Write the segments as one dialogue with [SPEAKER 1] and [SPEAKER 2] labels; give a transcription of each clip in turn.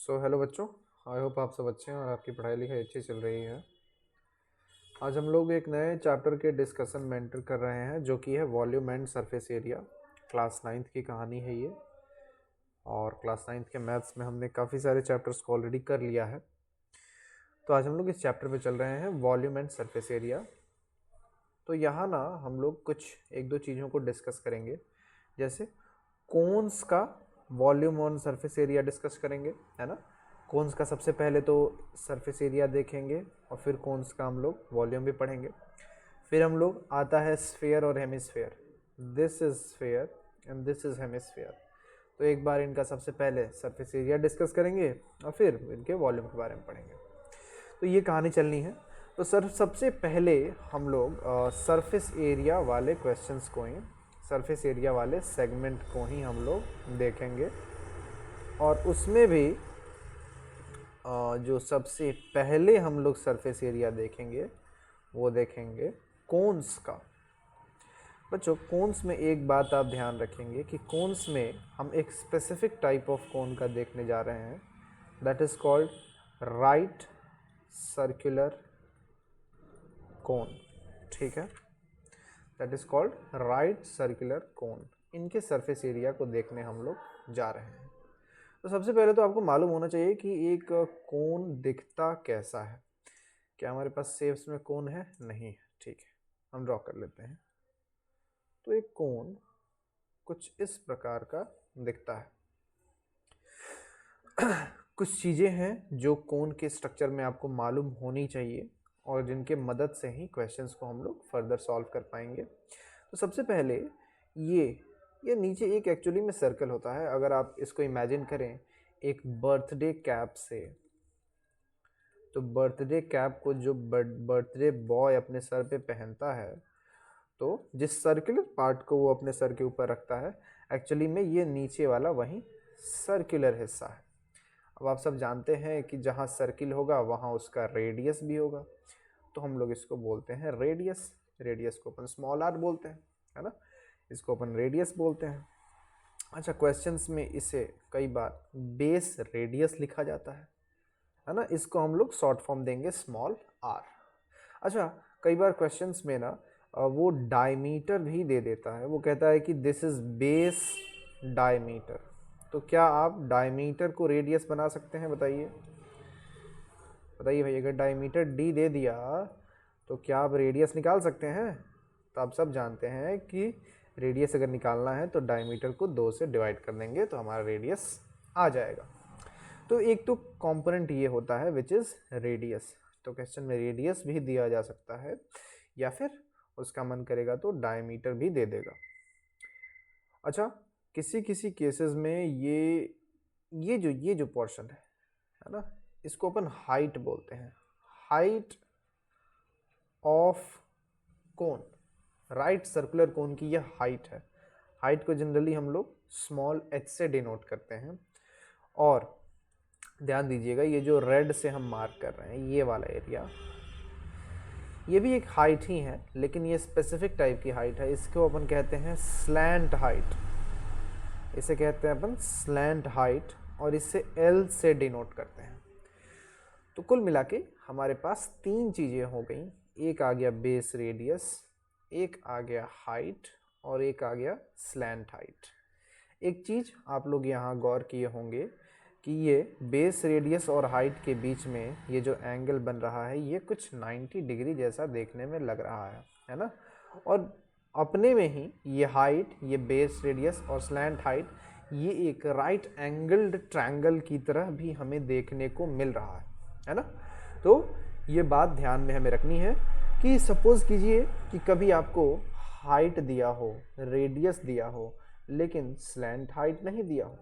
[SPEAKER 1] Hello बच्चों। I hope आप सब अच्छे हैं और आपकी पढ़ाई लिखाई अच्छी चल रही है। आज हम लोग एक नए चैप्टर के डिस्कशन में एंटर कर रहे हैं जो कि है volume and surface area. Class 9th की कहानी है ये। और क्लास 9th के मैथ्स में हमने काफ़ी सारे चैप्टर्स को ऑलरेडी कर लिया है। तो आज हम लोग इस चैप्टर पे चल रहे हैं वॉल्यूम एंड सरफेस एरिया। तो यहाँ ना हम लोग कुछ एक दो चीज़ों को डिस्कस करेंगे, जैसे कोन्स का वॉल्यूम और सरफेस एरिया डिस्कस करेंगे, है ना। कोन्स का सबसे पहले तो सरफेस एरिया देखेंगे और फिर कोन्स का हम लोग वॉल्यूम भी पढ़ेंगे। फिर हम लोग आता है स्फीयर और hemisphere. This is sphere and this is hemisphere. तो एक बार इनका सबसे पहले सरफेस एरिया डिस्कस करेंगे और फिर इनके वॉल्यूम के बारे में पढ़ेंगे। तो ये कहानी चलनी है। तो सर सबसे पहले हम लोग सरफेस एरिया वाले क्वेश्चंस को ही, सरफेस एरिया वाले सेगमेंट को ही हम लोग देखेंगे। और उसमें भी जो सबसे पहले हम लोग सरफेस एरिया देखेंगे वो देखेंगे कोन्स का। बच्चों कोन्स में एक बात आप ध्यान रखेंगे कि कोन्स में हम एक स्पेसिफिक टाइप ऑफ कोन का देखने जा रहे हैं, that is called right circular cone. ठीक है, that is called right circular cone. इनके सरफेस एरिया को देखने हम लोग जा रहे हैं। तो सबसे पहले तो आपको मालूम होना चाहिए कि एक कोन दिखता कैसा है। क्या हमारे पास शेप्स में कोन है? नहीं है। ठीक है, हम ड्रॉ कर लेते हैं। तो एक कोन कुछ इस प्रकार का दिखता है। कुछ चीज़ें हैं जो कोन के स्ट्रक्चर में आपको मालूम होनी चाहिए और जिनके मदद से ही क्वेश्चंस को हम लोग फर्दर सॉल्व कर पाएंगे। तो सबसे पहले ये नीचे एक एक्चुअली में सर्कल होता है। अगर आप इसको इमेजिन करें एक बर्थडे कैप से, तो बर्थडे कैप को जो बर्थडे बॉय अपने सर पे पहनता है, तो जिस सर्कुलर पार्ट को वो अपने सर के ऊपर रखता है, एक्चुअली में ये नीचे वाला वही सर्कुलर हिस्सा है। अब आप सब जानते हैं कि जहाँ सर्किल होगा वहाँ उसका रेडियस भी होगा, तो हम लोग इसको बोलते हैं रेडियस। रेडियस को अपन स्मॉल आर बोलते हैं, है ना। इसको अपन रेडियस बोलते हैं। अच्छा, क्वेश्चंस में इसे कई बार बेस रेडियस लिखा जाता है ना। इसको हम लोग शॉर्ट फॉर्म देंगे स्मॉल आर। अच्छा, कई बार क्वेश्चंस में ना वो डायमीटर भी दे देता है। वो कहता है कि दिस इज बेस डायमीटर। तो क्या आप डायमीटर को रेडियस बना सकते हैं? बताइए बताइए भाई, अगर डायमीटर डी दे दिया तो क्या आप रेडियस निकाल सकते हैं? तो आप सब जानते हैं कि रेडियस अगर निकालना है तो डायमीटर को 2 से डिवाइड कर देंगे तो हमारा रेडियस आ जाएगा। तो एक तो कंपोनेंट ये होता है विच इज़ रेडियस। तो क्वेश्चन में रेडियस भी दिया जा सकता है या फिर उसका मन करेगा तो डायमीटर भी दे देगा। अच्छा, किसी किसी केसेस में ये जो पोर्शन है ना, इसको अपन हाइट बोलते हैं। Height of cone, right circular cone की यह हाइट है। हाइट को जनरली हम लोग स्मॉल h से डिनोट करते हैं। और ध्यान दीजिएगा, ये जो रेड से हम मार्क कर रहे हैं ये वाला एरिया, ये भी एक हाइट ही है, लेकिन ये स्पेसिफिक टाइप की हाइट है। इसको अपन कहते हैं स्लैंट हाइट। इसे कहते हैं अपन स्लैंट हाइट और इससे L से डिनोट करते हैं। तो कुल मिला के हमारे पास 3 चीज़ें हो गई। एक आ गया बेस रेडियस, एक आ गया हाइट और एक आ गया स्लैंट हाइट। एक चीज़ आप लोग यहाँ गौर किए होंगे कि ये बेस रेडियस और हाइट के बीच में ये जो एंगल बन रहा है ये कुछ 90 डिग्री जैसा देखने में लग रहा है ना। और अपने में ही ये हाइट, ये बेस रेडियस और स्लैंट हाइट, ये एक राइट एंगल्ड ट्रायंगल की तरह भी हमें देखने को मिल रहा है ना। तो ये बात ध्यान में हमें रखनी है कि सपोज़ कीजिए कि कभी आपको हाइट दिया हो, रेडियस दिया हो, लेकिन स्लैंट हाइट नहीं दिया हो,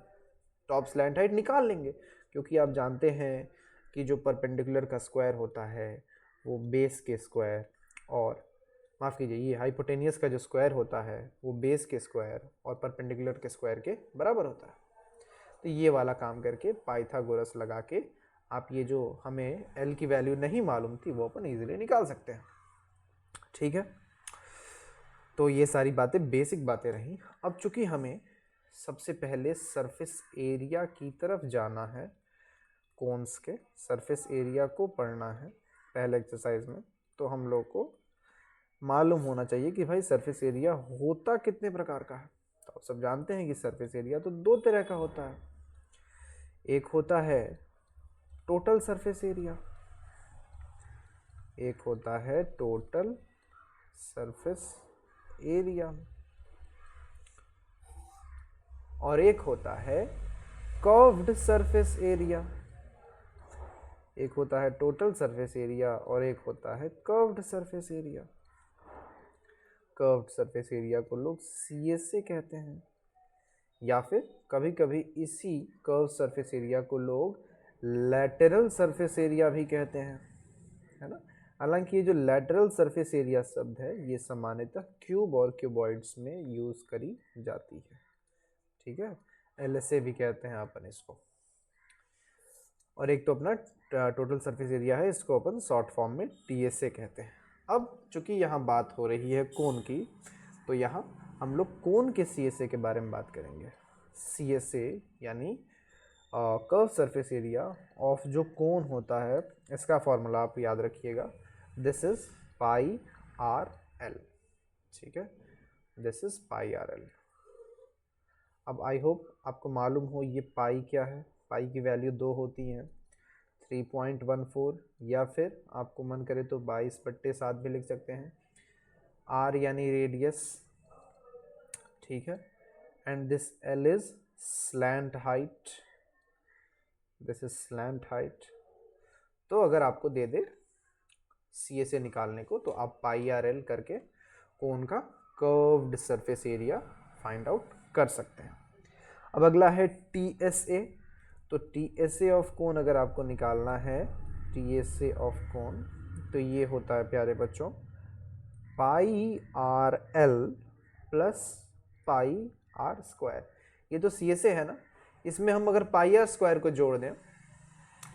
[SPEAKER 1] तो आप स्लैंट हाइट निकाल लेंगे, क्योंकि आप जानते हैं कि जो परपेंडिकुलर का स्क्वायर होता है वो बेस के स्क्वायर, और माफ़ कीजिए ये हाइपोटेनियस का जो स्क्वायर होता है वो बेस के स्क्वायर और परपेंडिकुलर के स्क्वायर के बराबर होता है। तो ये वाला काम करके पाइथागोरस लगा के आप ये जो हमें L की वैल्यू नहीं मालूम थी वो अपन ईजिली निकाल सकते हैं। ठीक है, तो ये सारी बातें बेसिक बातें रहीं। अब चूंकि हमें सबसे पहले सरफेस एरिया की तरफ जाना है, कोन्स के सरफेस एरिया को पढ़ना है पहले एक्सरसाइज में, तो हम लोग को मालूम होना चाहिए कि भाई सरफेस एरिया होता कितने प्रकार का है। तो आप सब जानते हैं कि सरफेस एरिया तो दो तरह का होता है। एक होता है टोटल सरफेस एरिया, एक होता है टोटल सरफेस एरिया, और एक होता है कर्व्ड सरफेस एरिया। एक होता है टोटल सरफेस एरिया और एक होता है curved surface area. Curved surface area को लोग CSA कहते हैं, या फिर कभी कभी इसी कर्व सरफेस एरिया को लोग लैटरल सरफेस एरिया भी कहते हैं, है ना। हालांकि ये जो लैटरल सरफेस एरिया शब्द है ये सामान्यतः क्यूब और क्यूबॉइड्स में यूज करी जाती है, ठीक है। LSA भी कहते हैं अपन इसको। और एक तो अपना टोटल सरफेस एरिया है, इसको अपन शॉर्ट फॉर्म में TSA कहते हैं। अब चूंकि यहाँ बात हो रही है कोन की, तो यहाँ हम लोग कोन के CSA के बारे में बात करेंगे। CSA यानी कर्व सरफेस एरिया ऑफ जो कोन होता है, इसका फॉर्मूला आप याद रखिएगा, this is pi r L, ठीक है, this is pi r L. अब आई होप आपको मालूम हो ये पाई क्या है। पाई की वैल्यू 2 होती हैं, 3.14, या फिर आपको मन करे तो 22/7 भी लिख सकते हैं। आर यानी रेडियस, ठीक है, and this L is slant height, this is slant height. तो अगर आपको दे दे CSA निकालने को, तो आप पाई आर एल करके कोन का curved surface area find out कर सकते हैं। अब अगला है TSA। तो TSA ऑफ कोन अगर आपको निकालना है, TSA ऑफ कोन, तो ये होता है प्यारे बच्चों pi r l plus pi r square. ये तो CSA है ना, इसमें हम अगर पाई आर स्क्वायर को जोड़ दें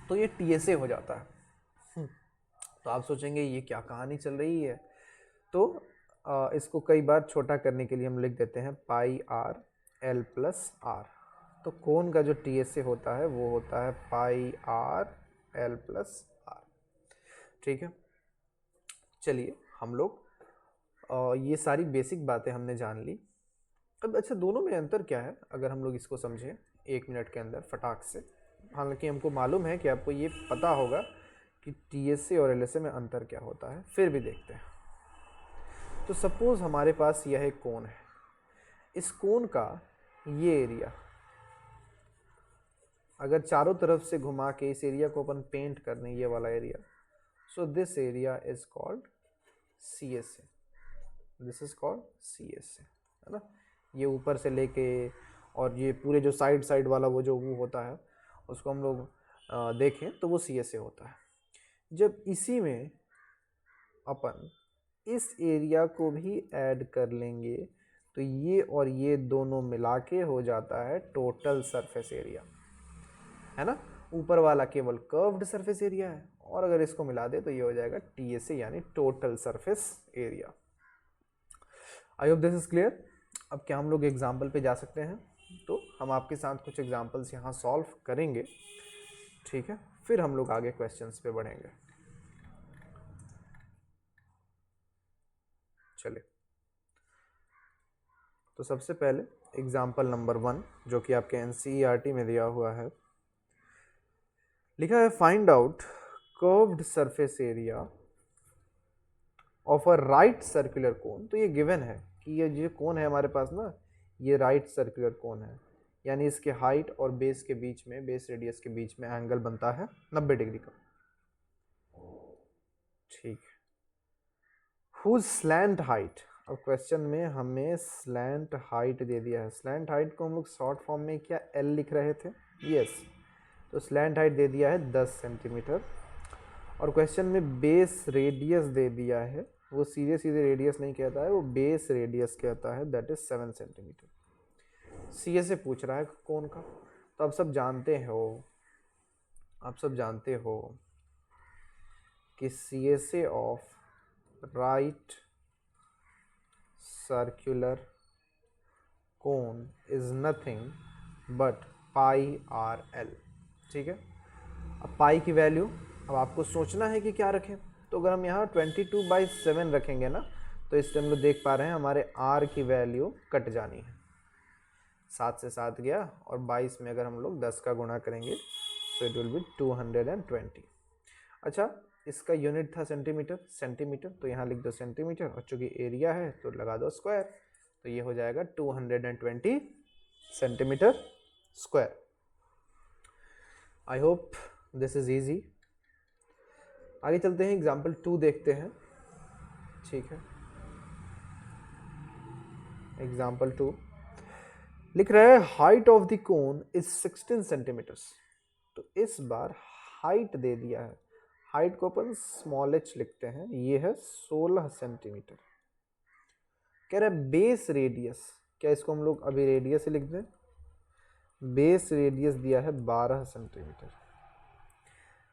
[SPEAKER 1] तो ये TSA हो जाता है। तो आप सोचेंगे ये क्या कहानी चल रही है, तो इसको कई बार छोटा करने के लिए हम लिख देते हैं पाई आर एल प्लस आर। तो कोन का जो TSA होता है वो होता है पाई आर एल प्लस आर, ठीक है। चलिए हम लोग ये सारी बेसिक बातें हमने जान ली। अब अच्छा, दोनों में अंतर क्या है अगर हम लोग इसको समझें 1 मिनट के अंदर फटाक से। हालांकि हमको मालूम है कि आपको ये पता होगा कि TSA और LSA में अंतर क्या होता है, फिर भी देखते हैं। तो सपोज हमारे पास यह एक कोन है, इस कोन का ये एरिया अगर चारों तरफ से घुमा के इस एरिया को अपन पेंट कर दें, ये वाला area, so this area is called CSA, this is called CSA, है ना। ये ऊपर से लेके और ये पूरे जो साइड साइड वाला वो जो वो होता है उसको हम लोग देखें तो वो CSA होता है। जब इसी में अपन इस एरिया को भी ऐड कर लेंगे तो ये और ये दोनों मिला के हो जाता है टोटल सरफेस एरिया, है ना। ऊपर वाला केवल कर्व्ड सरफेस एरिया है, और अगर इसको मिला दे तो ये हो जाएगा TSA यानी total surface area. I hope this is clear. अब क्या हम लोग एग्जाम्पल पे जा सकते हैं? तो हम आपके साथ कुछ एग्जाम्पल्स यहाँ सॉल्व करेंगे, ठीक है, फिर हम लोग आगे क्वेश्चंस पे बढ़ेंगे। चलिए, तो सबसे पहले एग्जाम्पल नंबर 1 जो कि आपके NCERT में दिया हुआ है, लिखा है find out curved surface area of a right circular cone. तो ये गिवन है कि ये जो कोन है हमारे पास ना, ये राइट सर्कुलर कोन है, यानी इसके हाइट और बेस के बीच में, बेस रेडियस के बीच में एंगल बनता है 90 डिग्री का, ठीक है। हुज स्लैंट हाइट, अब क्वेश्चन में हमें स्लैंट हाइट दे दिया है। स्लैंट हाइट को हम लोग शॉर्ट फॉर्म में क्या L लिख रहे थे? यस। तो स्लैंट हाइट दे दिया है 10 सेंटीमीटर, और क्वेश्चन में बेस रेडियस दे दिया है, वो सीधे सीधे रेडियस नहीं कहता है, वो बेस रेडियस कहता है, दैट इज 7 सेंटीमीटर। CSA पूछ रहा है कौन का। तो आप सब जानते हो, आप सब जानते हो कि CSA of right circular cone is nothing but pi r L, ठीक है। अब पाई की वैल्यू अब आपको सोचना है कि क्या रखें। तो अगर हम यहाँ 22/7 रखेंगे ना, तो इससे हम लोग देख पा रहे हैं हमारे r की वैल्यू कट जानी है। 7 से 7 गया, और 22 में अगर हम लोग 10 का गुणा करेंगे तो इट विल बी 220। अच्छा, इसका यूनिट था सेंटीमीटर, तो यहाँ लिख दो सेंटीमीटर, और चूंकि एरिया है तो लगा दो स्क्वायर, तो ये हो जाएगा 220 centimetre square. I hope this is easy. आगे चलते हैं, एग्जाम्पल 2 देखते हैं। ठीक है, एग्जाम्पल 2 लिख रहा है height of the cone is 16 centimetres. तो इस बार हाइट दे दिया है, हाइट को अपन स्मॉल h लिखते हैं, ये है 16 सेंटीमीटर। कह रहा है बेस रेडियस, क्या इसको हम लोग अभी रेडियस ही लिख दें? बेस रेडियस दिया है 12 सेंटीमीटर।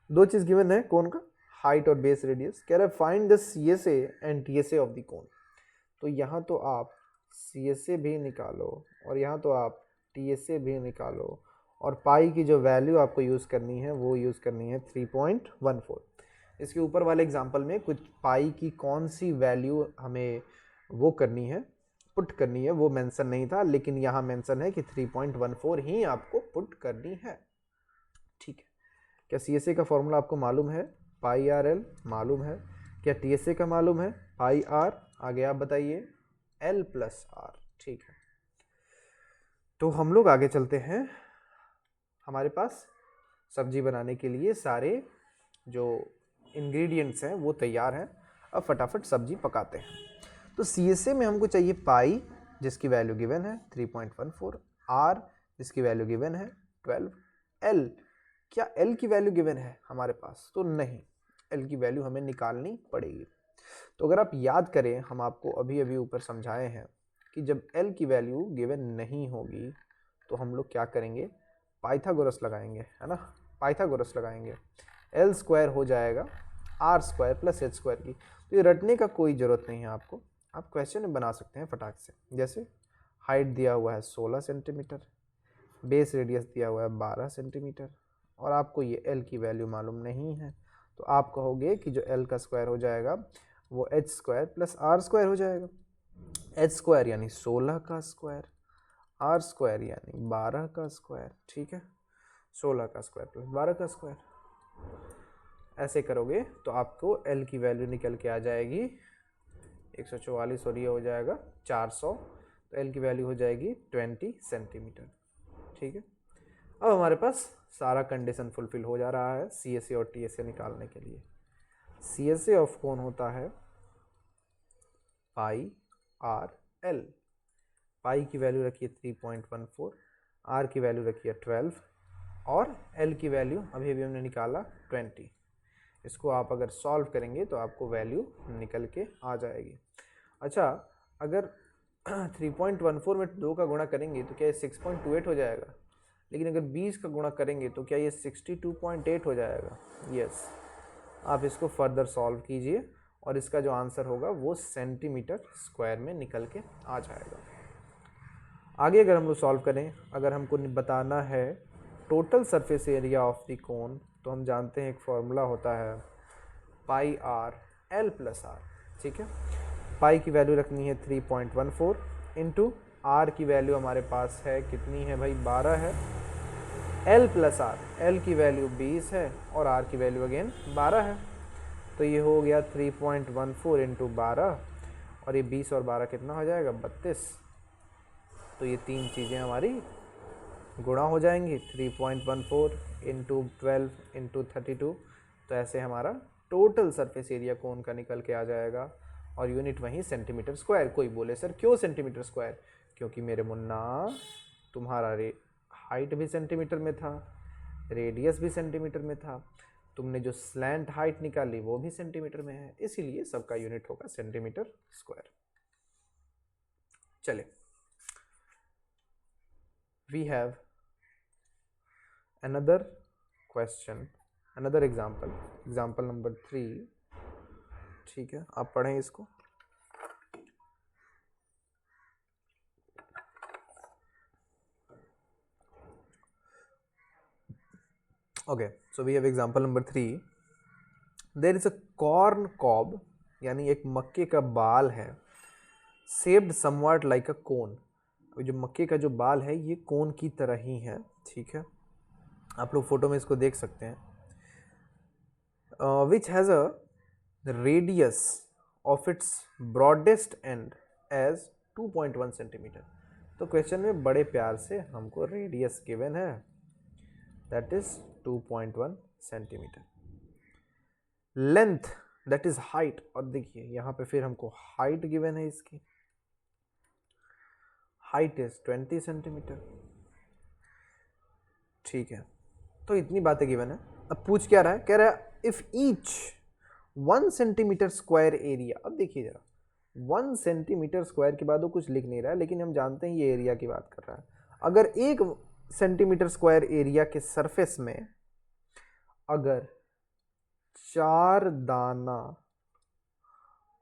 [SPEAKER 1] दो चीज गिवन है कोन का, हाइट और बेस रेडियस। कह रहा है find the CSA and TSA of the कोन। तो यहाँ तो आप CSA भी निकालो और यहाँ तो आप TSA भी निकालो, और पाई की जो वैल्यू आपको यूज़ करनी है वो यूज़ करनी है 3.14। इसके ऊपर वाले एग्जांपल में कुछ पाई की कौन सी वैल्यू हमें वो करनी है, पुट करनी है, वो मेंशन नहीं था, लेकिन यहाँ मेंशन है कि 3.14 ही आपको पुट करनी है। ठीक है, क्या CSA का फॉर्मूला आपको मालूम है? पाई आर एल मालूम है। क्या TSA का मालूम है? पाई आर। आगे आप बताइए, L प्लस आर। ठीक है, तो हम लोग आगे चलते हैं। हमारे पास सब्जी बनाने के लिए सारे जो इंग्रेडिएंट्स हैं वो तैयार हैं। अब फटाफट सब्जी पकाते हैं। तो CSA में हमको चाहिए पाई, जिसकी वैल्यू गिवन है 3.14, R जिसकी वैल्यू गिवन है 12, L, क्या L की वैल्यू गिवन है हमारे पास? तो नहीं, L की वैल्यू हमें निकालनी पड़ेगी। तो अगर आप याद करें, हम आपको अभी अभी ऊपर समझाए हैं कि जब L की वैल्यू गिवन नहीं होगी तो हम लोग क्या करेंगे? पाइथागोरस लगाएंगे, है ना, पाइथागोरस लगाएंगे। L स्क्वायर हो जाएगा R square plus H square की। तो ये रटने का कोई ज़रूरत नहीं है आपको, आप क्वेश्चन में बना सकते हैं फटाक से। जैसे हाइट दिया हुआ है 16 सेंटीमीटर, बेस रेडियस दिया हुआ है 12 सेंटीमीटर, और आपको ये L की वैल्यू मालूम नहीं है, तो आप कहोगे कि जो L का स्क्वायर हो जाएगा वो H square plus R square हो जाएगा। H स्क्वायर यानी 16 का स्क्वायर, R स्क्वायर यानी 12 का स्क्वायर। ठीक है, 16 का स्क्वायर प्लस 12 का स्क्वायर, ऐसे करोगे तो आपको L की वैल्यू निकल के आ जाएगी 144, और ये हो जाएगा 400। तो L की वैल्यू हो जाएगी 20 सेंटीमीटर। ठीक है, अब हमारे पास सारा कंडीशन फुलफिल हो जा रहा है CSA और TSA निकालने के लिए। CSA ऑफ कोन होता है पाई आर एल। पाई की वैल्यू रखिए 3.14, आर की वैल्यू रखिए 12, और एल की वैल्यू अभी अभी हमने निकाला 20। इसको आप अगर सॉल्व करेंगे तो आपको वैल्यू निकल के आ जाएगी। अच्छा, अगर 3.14 में 2 का गुणा करेंगे तो क्या ये 6.28 हो जाएगा? लेकिन अगर 20 का गुणा करेंगे तो क्या ये 62.8 हो जाएगा? यस। आप इसको फर्दर सॉल्व कीजिए और इसका जो आंसर होगा वो सेंटीमीटर स्क्वायर में निकल के आ जाएगा। आगे अगर हम लोग सॉल्व करें, अगर हमको बताना है total surface area of the कोन, तो हम जानते हैं एक फॉर्मूला होता है पाई आर एल प्लस आर। ठीक है, पाई की वैल्यू रखनी है 3.14 इंटू आर की वैल्यू हमारे पास है कितनी है भाई? 12 है। एल प्लस आर, एल की वैल्यू 20 है और आर की वैल्यू अगेन 12 है। तो ये हो गया 3.14 इंटू 12, और ये 20 और 12 कितना हो जाएगा? 32। तो ये तीन चीज़ें हमारी गुणा हो जाएंगी, 3.14 इंटू 12 इंटू 32। तो ऐसे हमारा टोटल सरफेस एरिया कोन का निकल के आ जाएगा, और यूनिट वहीं सेंटीमीटर स्क्वायर। कोई बोले सर क्यों सेंटीमीटर स्क्वायर? क्योंकि मेरे मुन्ना तुम्हारा हाइट भी सेंटीमीटर में था, रेडियस भी सेंटीमीटर में था, तुमने जो स्लैंट हाइट निकाली वो भी सेंटीमीटर में है, इसीलिए सबका यूनिट होगा सेंटीमीटर स्क्वायर। चले, we have another question, another example number 3। ठीक है, आप पढ़ें इसको। Okay, so we have example number 3. There is a corn cob, यानी एक मक्के का बाल है, shaped somewhat like a cone. जो मक्के का जो बाल है ये कोन की तरह ही है. ठीक है, आप लोग फोटो में इसको देख सकते हैं. Which has a radius of its broadest end as 2.1 centimetre. तो क्वेश्चन में बड़े प्यार से हमको रेडियस गिवन है, that is 2.1 centimetre. Length that is height, और देखिए यहाँ पे फिर हमको हाइट गिवन है, इसकी हाइट इज 20 सेंटीमीटर. ठीक है, तो इतनी बातें गिवन है. अब पूछ क्या रहा है, कह रहा है if each 1 centimetre square area. अब देखिए जरा, 1 सेंटीमीटर स्क्वायर के बाद वो कुछ लिख नहीं रहा है, लेकिन हम जानते हैं ये एरिया की बात कर रहा है. अगर 1 सेंटीमीटर स्क्वायर एरिया के सरफेस में अगर 4 दाना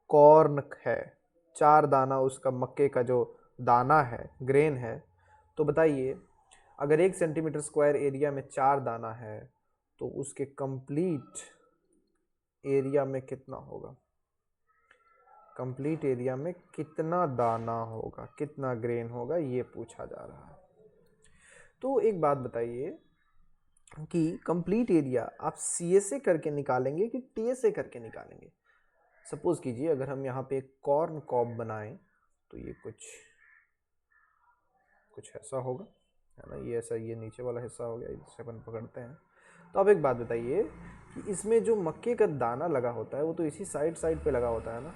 [SPEAKER 1] कॉर्न है, 4 दाना उसका मक्के का जो दाना है, ग्रेन है, तो बताइए अगर 1 सेंटीमीटर स्क्वायर एरिया में 4 दाना है तो उसके कंप्लीट एरिया में कितना होगा, कंप्लीट एरिया में कितना दाना होगा, कितना ग्रेन होगा, ये पूछा जा रहा है. तो एक बात बताइए कि कंप्लीट एरिया आप CSA करके निकालेंगे कि TSA करके निकालेंगे. सपोज कीजिए अगर हम यहाँ पे एक कॉर्न कॉब बनाएं तो ये कुछ ऐसा होगा, है ना. ये ऐसा, ये नीचे वाला हिस्सा हो गया, इसे अपन पकड़ते हैं. तो अब एक बात बताइए कि इसमें जो मक्के का दाना लगा होता है वो तो इसी साइड पे लगा होता है ना.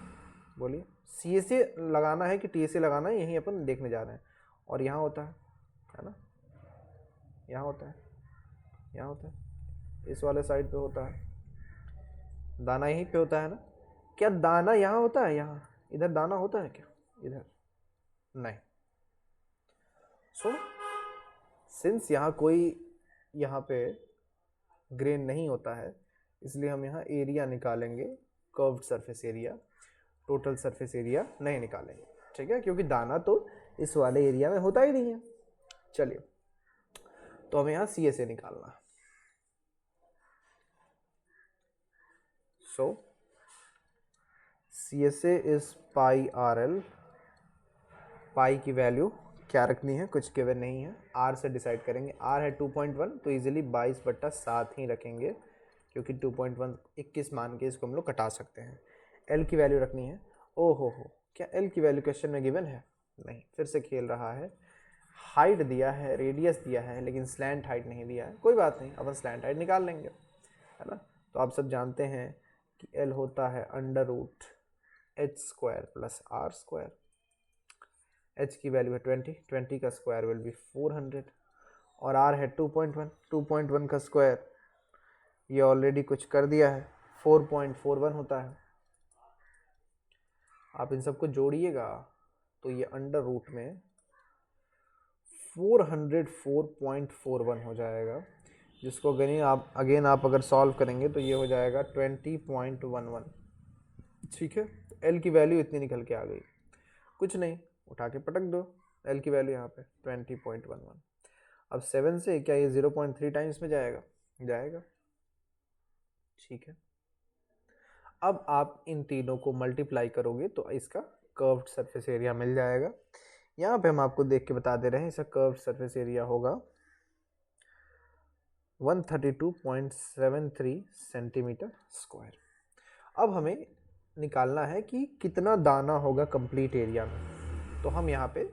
[SPEAKER 1] बोलिए CSA लगाना है कि TSA लगाना है, यही अपन देखने जा रहे हैं. और यहाँ होता है ना, यहाँ होता है, यहाँ होता है, इस वाले साइड पे होता है, दाना यहीं पे होता है ना. क्या दाना यहाँ होता है, यहाँ इधर दाना होता है क्या, इधर नहीं. सो सिंस यहाँ कोई यहाँ पे ग्रेन नहीं होता है, इसलिए हम यहाँ एरिया निकालेंगे, curved surface area, total surface area नहीं निकालेंगे. ठीक है, क्योंकि दाना तो इस वाले एरिया में होता ही नहीं है. चलिए, तो हमें यहाँ CSA निकालना है. सो CSA इज पाई RL. पाई की वैल्यू क्या रखनी है, कुछ गिवन नहीं है, R से डिसाइड करेंगे. R है 2.1, तो इजीली 22/7 ही रखेंगे, क्योंकि 2.1 21 मान के इसको हम लोग कटा सकते हैं. L की वैल्यू रखनी है. ओ हो, क्या L की वैल्यू क्वेश्चन में गिवन है, नहीं, फिर से खेल रहा है. हाइट दिया है, रेडियस दिया है, लेकिन स्लैंट हाइट नहीं दिया है. कोई बात नहीं, अपन स्लैंट हाइट निकाल लेंगे, है ना. तो आप सब जानते हैं कि L होता है √h² + r². h की वैल्यू है 20, 20 का स्क्वायर विल बी 400, और r है 2.1, 2.1 का स्क्वायर ये ऑलरेडी कुछ कर दिया है, 4.41 होता है. आप इन सबको जोड़िएगा तो ये √, में 404.41 हो जाएगा, जिसको अगेन आप अगर सॉल्व करेंगे तो ये हो जाएगा 20.11. ठीक है, L की वैल्यू इतनी निकल के आ गई. कुछ नहीं, उठा के पटक दो, L की वैल्यू यहाँ पे 20.11. अब 7 से क्या ये 0.3 टाइम्स में जाएगा. ठीक है, अब आप इन तीनों को मल्टीप्लाई करोगे तो इसका कर्व्ड सरफेस एरिया मिल जाएगा. यहाँ पे हम आपको देख के बता दे रहे हैं, इसका कर्व्ड सरफेस एरिया होगा 132.73 सेंटीमीटर स्क्वायर. अब हमें निकालना है कि कितना दाना होगा कंप्लीट एरिया में. तो हम यहाँ पे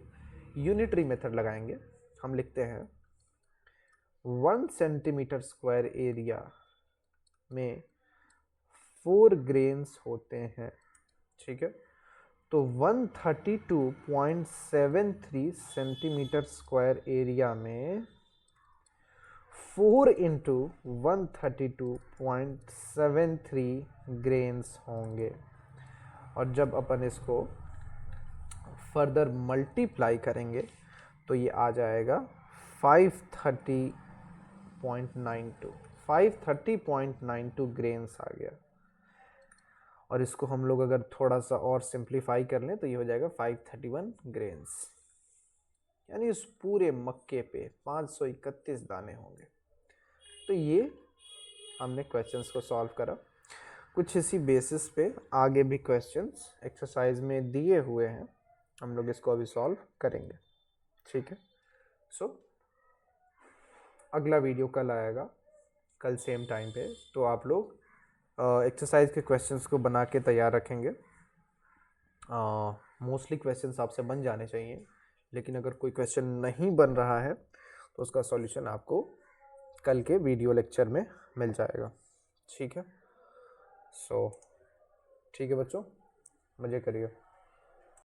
[SPEAKER 1] यूनिटरी मेथड लगाएंगे. हम लिखते हैं 1 सेंटीमीटर स्क्वायर एरिया में 4 ग्रेन्स होते हैं. ठीक है, तो 132.73 सेंटीमीटर स्क्वायर एरिया में 4 × 132.73 ग्रेन्स होंगे. और जब अपन इसको फर्दर मल्टीप्लाई करेंगे तो ये आ जाएगा 530.92 ग्रेन्स आ गया. और इसको हम लोग अगर थोड़ा सा और सिंप्लीफाई कर लें तो ये हो जाएगा 531 ग्रेन्स, यानी इस पूरे मक्के पे 531 दाने होंगे. तो ये हमने क्वेश्चंस को सॉल्व करा। कुछ इसी बेसिस पे आगे भी क्वेश्चंस एक्सरसाइज में दिए हुए हैं, हम लोग इसको अभी सॉल्व करेंगे। ठीक है, सो अगला वीडियो कल आएगा, कल सेम टाइम पे। तो आप लोग एक्सरसाइज के क्वेश्चंस को बना के तैयार रखेंगे। मोस्टली क्वेश्चंस आपसे बन जाने चाहिए, लेकिन अगर कोई क्वेश्चन नहीं बन रहा है तो उसका सॉल्यूशन आपको कल के वीडियो लेक्चर में मिल जाएगा। ठीक है, सो ठीक है बच्चों, मज़े करिए।